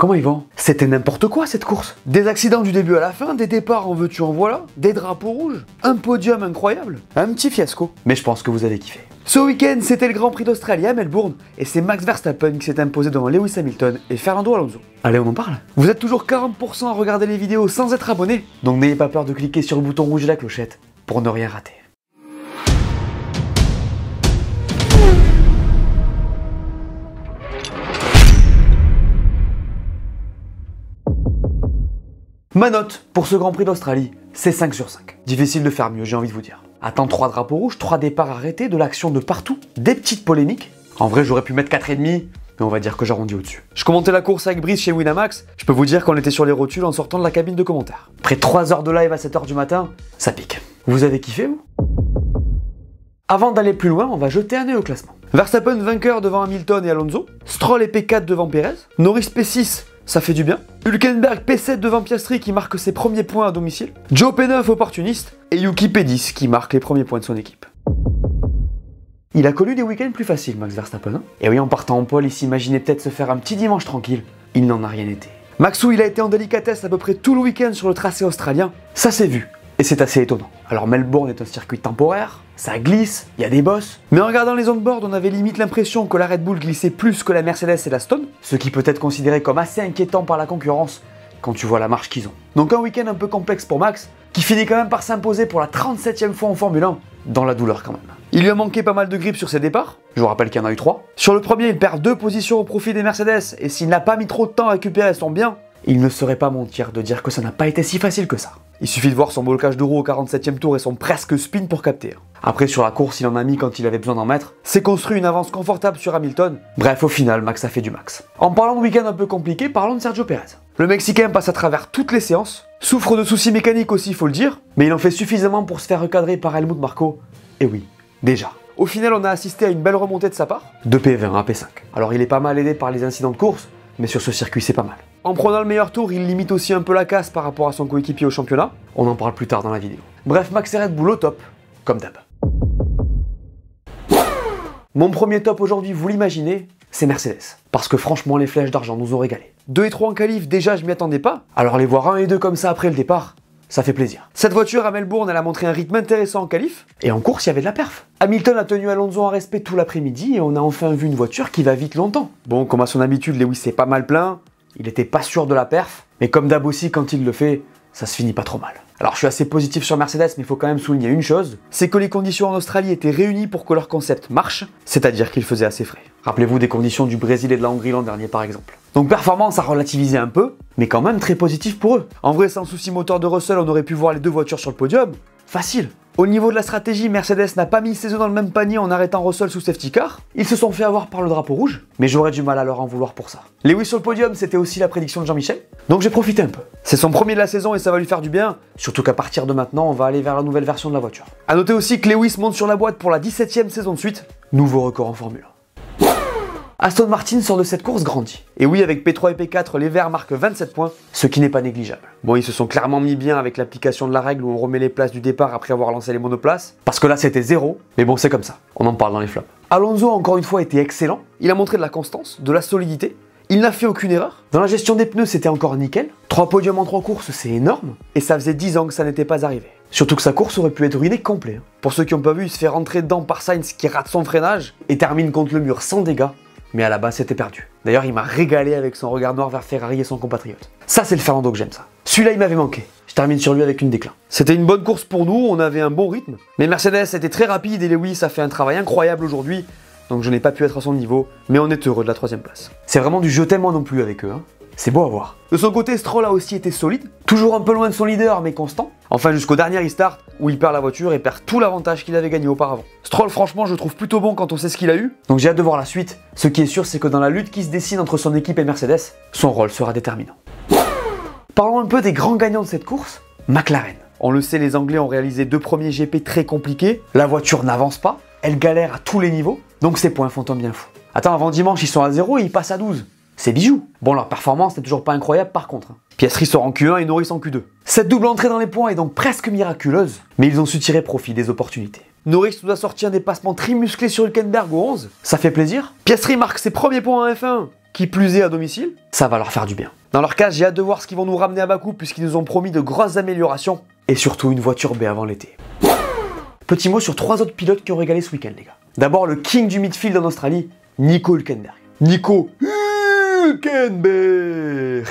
Comment ils vont? C'était n'importe quoi cette course. Des accidents du début à la fin, des départs en veux-tu en voilà, des drapeaux rouges, un podium incroyable, un petit fiasco. Mais je pense que vous avez kiffé. Ce week-end, c'était le Grand Prix d'Australie à Melbourne et c'est Max Verstappen qui s'est imposé devant Lewis Hamilton et Fernando Alonso. Allez, on en parle. Vous êtes toujours 40% à regarder les vidéos sans être abonné, donc n'ayez pas peur de cliquer sur le bouton rouge et la clochette pour ne rien rater. Ma note pour ce Grand Prix d'Australie, c'est 5 sur 5. Difficile de faire mieux, j'ai envie de vous dire. Attends, 3 drapeaux rouges, 3 départs arrêtés, de l'action de partout, des petites polémiques. En vrai, j'aurais pu mettre 4,5, mais on va dire que j'arrondis au-dessus. Je commentais la course avec Brice chez Winamax, je peux vous dire qu'on était sur les rotules en sortant de la cabine de commentaires. Après 3 heures de live à 7h du matin, ça pique. Vous avez kiffé, vous? Avant d'aller plus loin, on va jeter un œil au classement. Verstappen vainqueur devant Hamilton et Alonso, Stroll et P4 devant Perez, Norris P6, ça fait du bien. Hülkenberg P7 devant Piastri qui marque ses premiers points à domicile. Joe P9 opportuniste. Et Yuki P10 qui marque les premiers points de son équipe. Il a connu des week-ends plus faciles, Max Verstappen. Et oui, en partant en pole, il s'imaginait peut-être se faire un petit dimanche tranquille. Il n'en a rien été. Maxou, il a été en délicatesse à peu près tout le week-end sur le tracé australien. Ça s'est vu. Et c'est assez étonnant. Alors Melbourne est un circuit temporaire, ça glisse, il y a des bosses. Mais en regardant les on-board, on avait limite l'impression que la Red Bull glissait plus que la Mercedes et la Stone, ce qui peut être considéré comme assez inquiétant par la concurrence quand tu vois la marche qu'ils ont. Donc un week-end un peu complexe pour Max, qui finit quand même par s'imposer pour la 37e fois en Formule 1, dans la douleur quand même. Il lui a manqué pas mal de grip sur ses départs, je vous rappelle qu'il y en a eu 3. Sur le premier, il perd 2 positions au profit des Mercedes, et s'il n'a pas mis trop de temps à récupérer son bien, il ne serait pas mentir de dire que ça n'a pas été si facile que ça. Il suffit de voir son blocage de roue au 47e tour et son presque spin pour capter. Après sur la course, il en a mis quand il avait besoin d'en mettre, s'est construit une avance confortable sur Hamilton. Bref, au final, Max a fait du max. En parlant de week-end un peu compliqué, parlons de Sergio Pérez. Le Mexicain passe à travers toutes les séances, souffre de soucis mécaniques aussi, il faut le dire, mais il en fait suffisamment pour se faire recadrer par Helmut Marko. Et oui, déjà. Au final, on a assisté à une belle remontée de sa part, de P20 à P5. Alors il est pas mal aidé par les incidents de course, mais sur ce circuit c'est pas mal. En prenant le meilleur tour, il limite aussi un peu la casse par rapport à son coéquipier au championnat. On en parle plus tard dans la vidéo. Bref, Max et Red Bull au top, comme d'hab. Mon premier top aujourd'hui, vous l'imaginez, c'est Mercedes. Parce que franchement, les flèches d'argent nous ont régalé. 2 et 3 en qualif, déjà je m'y attendais pas. Alors les voir 1 et 2 comme ça après le départ, ça fait plaisir. Cette voiture à Melbourne, elle a montré un rythme intéressant en qualif. Et en course, il y avait de la perf. Hamilton a tenu Alonso en respect tout l'après-midi et on a enfin vu une voiture qui va vite longtemps. Bon, comme à son habitude, Lewis s'est pas mal plaint. Il était pas sûr de la perf, mais comme d'hab aussi, quand il le fait, ça se finit pas trop mal. Alors je suis assez positif sur Mercedes, mais il faut quand même souligner une chose, c'est que les conditions en Australie étaient réunies pour que leur concept marche, c'est-à-dire qu'il faisait assez frais. Rappelez-vous des conditions du Brésil et de la Hongrie l'an dernier par exemple. Donc performance à relativiser un peu, mais quand même très positif pour eux. En vrai, sans souci moteur de Russell, on aurait pu voir les 2 voitures sur le podium. Facile. Au niveau de la stratégie, Mercedes n'a pas mis ses œufs dans le même panier en arrêtant Russell sous safety car. Ils se sont fait avoir par le drapeau rouge, mais j'aurais du mal à leur en vouloir pour ça. Lewis sur le podium, c'était aussi la prédiction de Jean-Michel, donc j'ai profité un peu. C'est son premier de la saison et ça va lui faire du bien, surtout qu'à partir de maintenant, on va aller vers la nouvelle version de la voiture. A noter aussi que Lewis monte sur la boîte pour la 17e saison de suite, nouveau record en Formule 1. Aston Martin sort de cette course grandi. Et oui, avec P3 et P4, les Verts marquent 27 points, ce qui n'est pas négligeable. Bon, ils se sont clairement mis bien avec l'application de la règle où on remet les places du départ après avoir lancé les monoplaces, parce que là c'était 0, mais bon c'est comme ça, on en parle dans les flops. Alonso a encore une fois été excellent, il a montré de la constance, de la solidité, il n'a fait aucune erreur. Dans la gestion des pneus, c'était encore nickel. 3 podiums en 3 courses, c'est énorme, et ça faisait 10 ans que ça n'était pas arrivé. Surtout que sa course aurait pu être ruinée complet. Pour ceux qui n'ont pas vu, il se fait rentrer dedans par Sainz qui rate son freinage et termine contre le mur sans dégâts. Mais à la base, c'était perdu. D'ailleurs, il m'a régalé avec son regard noir vers Ferrari et son compatriote. Ça, c'est le Fernando que j'aime, ça. Celui-là, il m'avait manqué. Je termine sur lui avec une déclin. C'était une bonne course pour nous, on avait un bon rythme. Mais Mercedes était très rapide et Lewis a fait un travail incroyable aujourd'hui. Donc je n'ai pas pu être à son niveau, mais on est heureux de la 3e place. C'est vraiment du je t'aime moi non plus avec eux, hein. C'est beau à voir. De son côté, Stroll a aussi été solide, toujours un peu loin de son leader, mais constant. Enfin, jusqu'au dernier restart, où il perd la voiture et perd tout l'avantage qu'il avait gagné auparavant. Stroll, franchement, je le trouve plutôt bon quand on sait ce qu'il a eu, donc j'ai hâte de voir la suite. Ce qui est sûr, c'est que dans la lutte qui se dessine entre son équipe et Mercedes, son rôle sera déterminant. Parlons un peu des grands gagnants de cette course, McLaren. On le sait, les Anglais ont réalisé 2 premiers GP très compliqués, la voiture n'avance pas, elle galère à tous les niveaux, donc ces points font un bien fou. Attends, avant dimanche, ils sont à 0 et ils passent à 12. C'est bijoux. Bon, leur performance n'est toujours pas incroyable par contre. Piastri sort en Q1 et Norris en Q2. Cette double entrée dans les points est donc presque miraculeuse, mais ils ont su tirer profit des opportunités. Norris nous a sorti un dépassement très musclé sur Hülkenberg au 11, ça fait plaisir. Piastri marque ses premiers points en F1, qui plus est à domicile, ça va leur faire du bien. Dans leur cas, j'ai hâte de voir ce qu'ils vont nous ramener à Bakou puisqu'ils nous ont promis de grosses améliorations et surtout une voiture B avant l'été. Petit mot sur 3 autres pilotes qui ont régalé ce week-end, les gars. D'abord, le king du midfield en Australie, Nico Hülkenberg. Nico Hülkenberg.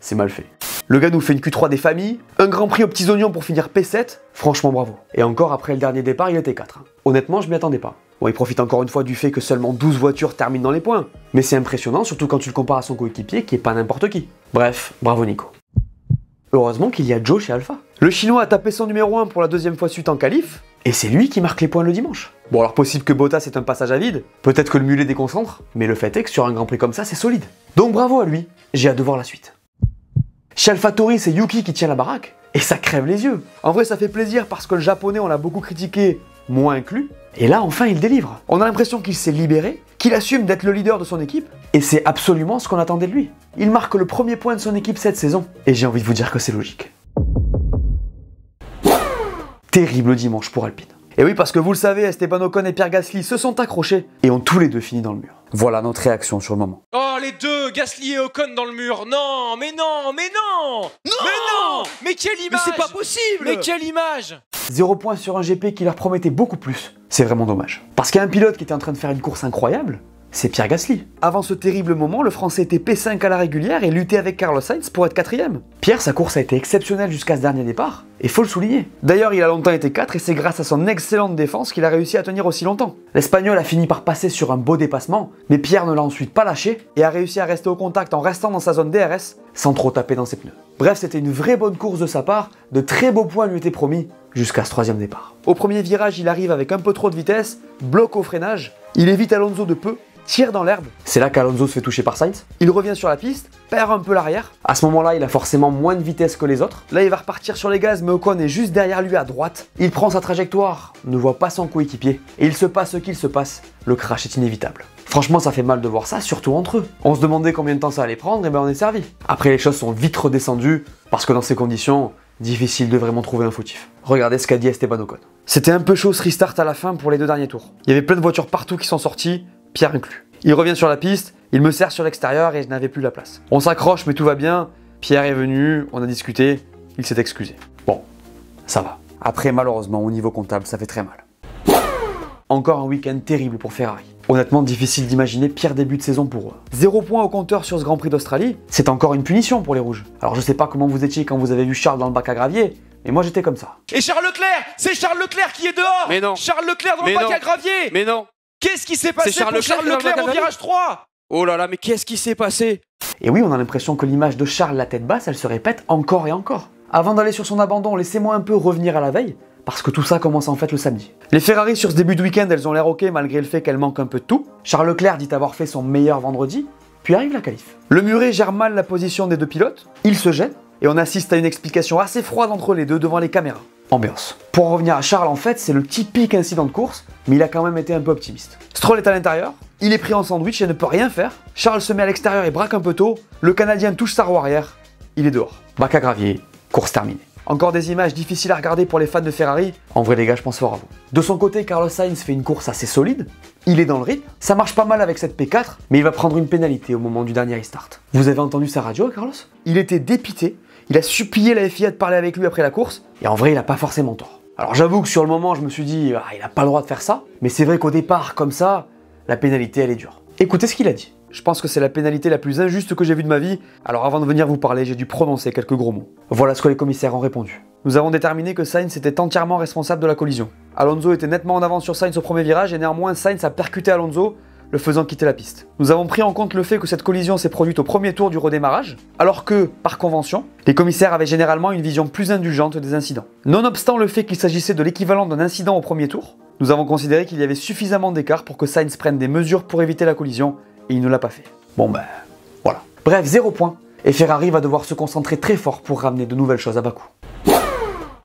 C'est mal fait. Le gars nous fait une Q3 des familles, un Grand Prix aux petits oignons pour finir P7, franchement bravo. Et encore après le dernier départ, il était 4. Honnêtement, je m'y attendais pas. Bon, il profite encore une fois du fait que seulement 12 voitures terminent dans les points. Mais c'est impressionnant, surtout quand tu le compares à son coéquipier qui est pas n'importe qui. Bref, bravo Nico. Heureusement qu'il y a Joe chez Alpha. Le chinois a tapé son numéro 1 pour la 2e fois suite en qualif, et c'est lui qui marque les points le dimanche. Bon alors possible que Bottas est un passage à vide, peut-être que le mulet déconcentre, mais le fait est que sur un Grand Prix comme ça, c'est solide. Donc bravo à lui, j'ai hâte de voir la suite. Chez AlphaTauri, c'est Yuki qui tient la baraque, et ça crève les yeux. En vrai, ça fait plaisir parce que le japonais, on l'a beaucoup critiqué, moi inclus, et là, enfin, il délivre. On a l'impression qu'il s'est libéré, qu'il assume d'être le leader de son équipe, et c'est absolument ce qu'on attendait de lui. Il marque le premier point de son équipe cette saison, et j'ai envie de vous dire que c'est logique. Terrible dimanche pour Alpine. Et oui, parce que vous le savez, Esteban Ocon et Pierre Gasly se sont accrochés et ont tous les deux fini dans le mur. Voilà notre réaction sur le moment. Oh, les deux, Gasly et Ocon dans le mur. Non, mais non, mais non, non, mais non, mais quelle image. Mais c'est pas possible. Mais quelle image. 0 points sur un GP qui leur promettait beaucoup plus. C'est vraiment dommage. Parce qu'il y a un pilote qui était en train de faire une course incroyable, c'est Pierre Gasly. Avant ce terrible moment, le Français était P5 à la régulière et luttait avec Carlos Sainz pour être 4ème. Pierre, sa course a été exceptionnelle jusqu'à ce dernier départ, et faut le souligner. D'ailleurs, il a longtemps été 4 et c'est grâce à son excellente défense qu'il a réussi à tenir aussi longtemps. L'Espagnol a fini par passer sur un beau dépassement, mais Pierre ne l'a ensuite pas lâché et a réussi à rester au contact en restant dans sa zone DRS sans trop taper dans ses pneus. Bref, c'était une vraie bonne course de sa part, de très beaux points lui étaient promis jusqu'à ce 3ème départ. Au premier virage, il arrive avec un peu trop de vitesse, bloque au freinage, il évite Alonso de peu, tire dans l'herbe. C'est là qu'Alonso se fait toucher par Sainz. Il revient sur la piste, perd un peu l'arrière. À ce moment-là, il a forcément moins de vitesse que les autres. Là, il va repartir sur les gaz, mais Ocon est juste derrière lui à droite. Il prend sa trajectoire, ne voit pas son coéquipier. Et il se passe ce qu'il se passe. Le crash est inévitable. Franchement, ça fait mal de voir ça, surtout entre eux. On se demandait combien de temps ça allait prendre, et ben on est servi. Après, les choses sont vite redescendues, parce que dans ces conditions, difficile de vraiment trouver un fautif. Regardez ce qu'a dit Esteban Ocon. C'était un peu chaud ce restart à la fin pour les 2 derniers tours. Il y avait plein de voitures partout qui sont sorties, Pierre inclus. Il revient sur la piste, il me serre sur l'extérieur et je n'avais plus la place. On s'accroche mais tout va bien, Pierre est venu, on a discuté, il s'est excusé. Bon, ça va. Après malheureusement au niveau comptable ça fait très mal. Encore un week-end terrible pour Ferrari. Honnêtement difficile d'imaginer pire début de saison pour eux. 0 point au compteur sur ce Grand Prix d'Australie, c'est encore une punition pour les rouges. Alors je sais pas comment vous étiez quand vous avez vu Charles dans le bac à gravier, mais moi j'étais comme ça. Et Charles Leclerc, c'est Charles Leclerc qui est dehors. Mais non. Charles Leclerc dans le bac à gravier. Mais non. Qu'est-ce qui s'est passé pour Charles Leclerc au virage 3? Oh là là, mais qu'est-ce qui s'est passé? Et oui, on a l'impression que l'image de Charles la tête basse, elle se répète encore et encore. Avant d'aller sur son abandon, laissez-moi un peu revenir à la veille, parce que tout ça commence en fait le samedi. Les Ferrari sur ce début de week-end, elles ont l'air ok malgré le fait qu'elles manquent un peu de tout. Charles Leclerc dit avoir fait son meilleur vendredi, puis arrive la qualif. Le muret gère mal la position des deux pilotes, il se gêne, et on assiste à une explication assez froide entre les deux devant les caméras. Ambiance. Pour en revenir à Charles, en fait, c'est le typique incident de course, mais il a quand même été un peu optimiste. Stroll est à l'intérieur, il est pris en sandwich et ne peut rien faire. Charles se met à l'extérieur et braque un peu tôt, le Canadien touche sa roue arrière, il est dehors. Bac à gravier, course terminée. Encore des images difficiles à regarder pour les fans de Ferrari. En vrai les gars, je pense fort à vous. De son côté, Carlos Sainz fait une course assez solide. Il est dans le rythme. Ça marche pas mal avec cette P4, mais il va prendre une pénalité au moment du dernier restart. Vous avez entendu sa radio, Carlos? Il était dépité. Il a supplié la FIA de parler avec lui après la course. Et en vrai, il a pas forcément tort. Alors j'avoue que sur le moment, je me suis dit, il a pas le droit de faire ça. Mais c'est vrai qu'au départ, comme ça, la pénalité, elle est dure. Écoutez ce qu'il a dit. Je pense que c'est la pénalité la plus injuste que j'ai vue de ma vie, alors avant de venir vous parler, j'ai dû prononcer quelques gros mots. Voilà ce que les commissaires ont répondu. Nous avons déterminé que Sainz était entièrement responsable de la collision. Alonso était nettement en avance sur Sainz au premier virage et néanmoins Sainz a percuté Alonso, le faisant quitter la piste. Nous avons pris en compte le fait que cette collision s'est produite au premier tour du redémarrage, alors que, par convention, les commissaires avaient généralement une vision plus indulgente des incidents. Nonobstant le fait qu'il s'agissait de l'équivalent d'un incident au premier tour, nous avons considéré qu'il y avait suffisamment d'écart pour que Sainz prenne des mesures pour éviter la collision, et il ne l'a pas fait. Bon ben, voilà. Bref, 0 point, et Ferrari va devoir se concentrer très fort pour ramener de nouvelles choses à Bakou.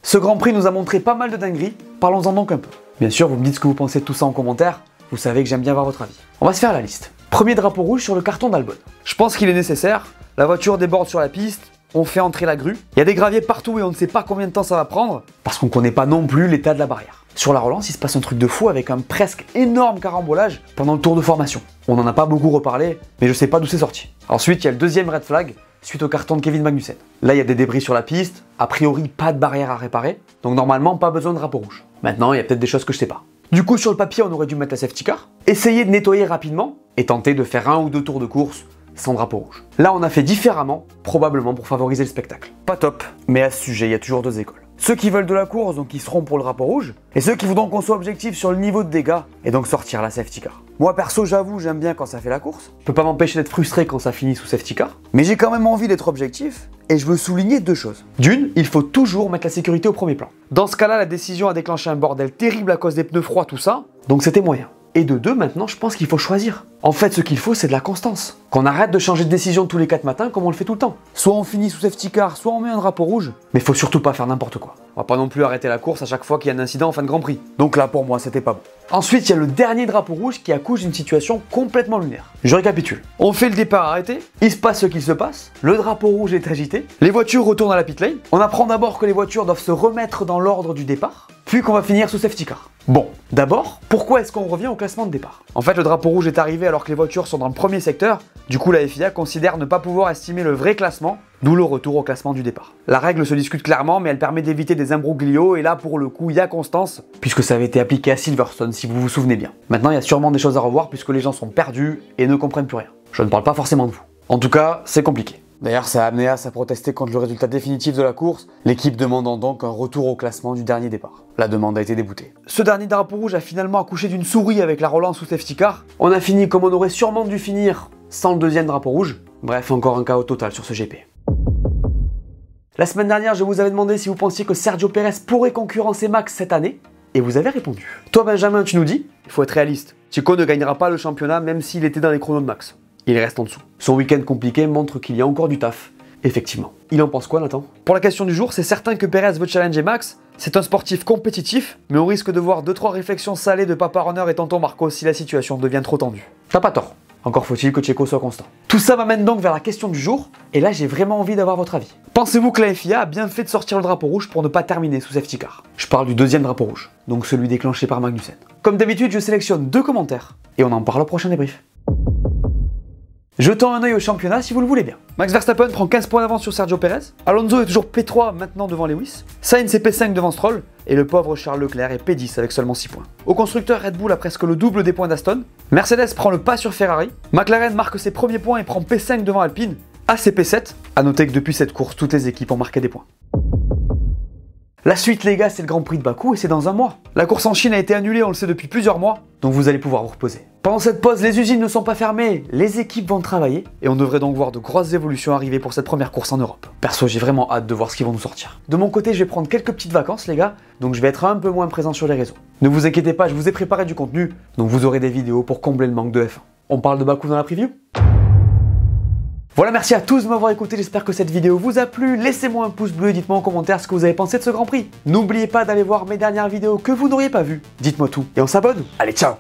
Ce Grand Prix nous a montré pas mal de dingueries, parlons-en donc un peu. Bien sûr, vous me dites ce que vous pensez de tout ça en commentaire, vous savez que j'aime bien voir votre avis. On va se faire la liste. Premier drapeau rouge sur le carton d'Albon. Je pense qu'il est nécessaire, la voiture déborde sur la piste, on fait entrer la grue. Il y a des graviers partout et on ne sait pas combien de temps ça va prendre parce qu'on ne connaît pas non plus l'état de la barrière. Sur la relance, il se passe un truc de fou avec un presque énorme carambolage pendant le tour de formation. On n'en a pas beaucoup reparlé, mais je sais pas d'où c'est sorti. Ensuite, il y a le deuxième red flag suite au carton de Kevin Magnussen. Là, il y a des débris sur la piste, a priori pas de barrière à réparer, donc normalement pas besoin de drapeau rouge. Maintenant, il y a peut-être des choses que je sais pas. Du coup, sur le papier, on aurait dû mettre la safety car, essayer de nettoyer rapidement et tenter de faire 1 ou 2 tours de course sans drapeau rouge. Là, on a fait différemment, probablement pour favoriser le spectacle. Pas top, mais à ce sujet, il y a toujours 2 écoles. Ceux qui veulent de la course, donc ils seront pour le drapeau rouge, et ceux qui voudront qu'on soit objectif sur le niveau de dégâts, et donc sortir la safety car. Moi perso, j'avoue, j'aime bien quand ça fait la course, je peux pas m'empêcher d'être frustré quand ça finit sous safety car, mais j'ai quand même envie d'être objectif, et je veux souligner 2 choses. D'une, il faut toujours mettre la sécurité au premier plan. Dans ce cas-là, la décision a déclenché un bordel terrible à cause des pneus froids, tout ça, donc c'était moyen. Et de 2, maintenant, je pense qu'il faut choisir. En fait, ce qu'il faut, c'est de la constance. Qu'on arrête de changer de décision tous les 4 matins comme on le fait tout le temps. Soit on finit sous safety car, soit on met un drapeau rouge. Mais faut surtout pas faire n'importe quoi. On va pas non plus arrêter la course à chaque fois qu'il y a un incident en fin de Grand Prix. Donc là, pour moi, c'était pas bon. Ensuite, il y a le dernier drapeau rouge qui accouche d'une situation complètement lunaire. Je récapitule. On fait le départ arrêté, il se passe ce qu'il se passe, le drapeau rouge est agité, les voitures retournent à la pit lane, on apprend d'abord que les voitures doivent se remettre dans l'ordre du départ, puis qu'on va finir sous safety car. Bon, d'abord, pourquoi est-ce qu'on revient au classement de départ? En fait, le drapeau rouge est arrivé alors que les voitures sont dans le premier secteur, du coup la FIA considère ne pas pouvoir estimer le vrai classement, d'où le retour au classement du départ. La règle se discute clairement, mais elle permet d'éviter des imbroglios, et là pour le coup il y a constance, puisque ça avait été appliqué à Silverstone si vous vous souvenez bien. Maintenant il y a sûrement des choses à revoir puisque les gens sont perdus et ne comprennent plus rien. Je ne parle pas forcément de vous. En tout cas, c'est compliqué. D'ailleurs, ça a amené As à protester contre le résultat définitif de la course, l'équipe demandant donc un retour au classement du dernier départ. La demande a été déboutée. Ce dernier drapeau rouge a finalement accouché d'une souris avec la relance sous safety car. On a fini comme on aurait sûrement dû finir sans le deuxième drapeau rouge. Bref, encore un chaos total sur ce GP. La semaine dernière, je vous avais demandé si vous pensiez que Sergio Pérez pourrait concurrencer Max cette année, et vous avez répondu. Toi Benjamin, tu nous dis, il faut être réaliste. Checo ne gagnera pas le championnat même s'il était dans les chronos de Max. Il reste en dessous. Son week-end compliqué montre qu'il y a encore du taf. Effectivement. Il en pense quoi, Nathan? Pour la question du jour, c'est certain que Pérez veut challenger Max. C'est un sportif compétitif, mais on risque de voir 2-3 réflexions salées de Papa Runner et Tonton Marco si la situation devient trop tendue. T'as pas tort. Encore faut-il que Checo soit constant. Tout ça m'amène donc vers la question du jour, et là j'ai vraiment envie d'avoir votre avis. Pensez-vous que la FIA a bien fait de sortir le drapeau rouge pour ne pas terminer sous safety car? Je parle du deuxième drapeau rouge, donc celui déclenché par Magnussen. Comme d'habitude, je sélectionne 2 commentaires, et on en parle au prochain débrief. Jetons un œil au championnat si vous le voulez bien. Max Verstappen prend 15 points d'avance sur Sergio Pérez, Alonso est toujours P3 maintenant devant Lewis, Sainz est P5 devant Stroll, et le pauvre Charles Leclerc est P10 avec seulement 6 points. Au constructeur, Red Bull a presque le double des points d'Aston, Mercedes prend le pas sur Ferrari, McLaren marque ses premiers points et prend P5 devant Alpine, As est P7, à noter que depuis cette course, toutes les équipes ont marqué des points. La suite les gars, c'est le Grand Prix de Bakou et c'est dans un mois. La course en Chine a été annulée, on le sait depuis plusieurs mois, donc vous allez pouvoir vous reposer. Pendant cette pause, les usines ne sont pas fermées, les équipes vont travailler, et on devrait donc voir de grosses évolutions arriver pour cette première course en Europe. Perso, j'ai vraiment hâte de voir ce qu'ils vont nous sortir. De mon côté, je vais prendre quelques petites vacances les gars, donc je vais être un peu moins présent sur les réseaux. Ne vous inquiétez pas, je vous ai préparé du contenu, donc vous aurez des vidéos pour combler le manque de F1. On parle de Bakou dans la preview ? Voilà, merci à tous de m'avoir écouté, j'espère que cette vidéo vous a plu. Laissez-moi un pouce bleu et dites-moi en commentaire ce que vous avez pensé de ce Grand Prix. N'oubliez pas d'aller voir mes dernières vidéos que vous n'auriez pas vues. Dites-moi tout et on s'abonne. Allez, ciao!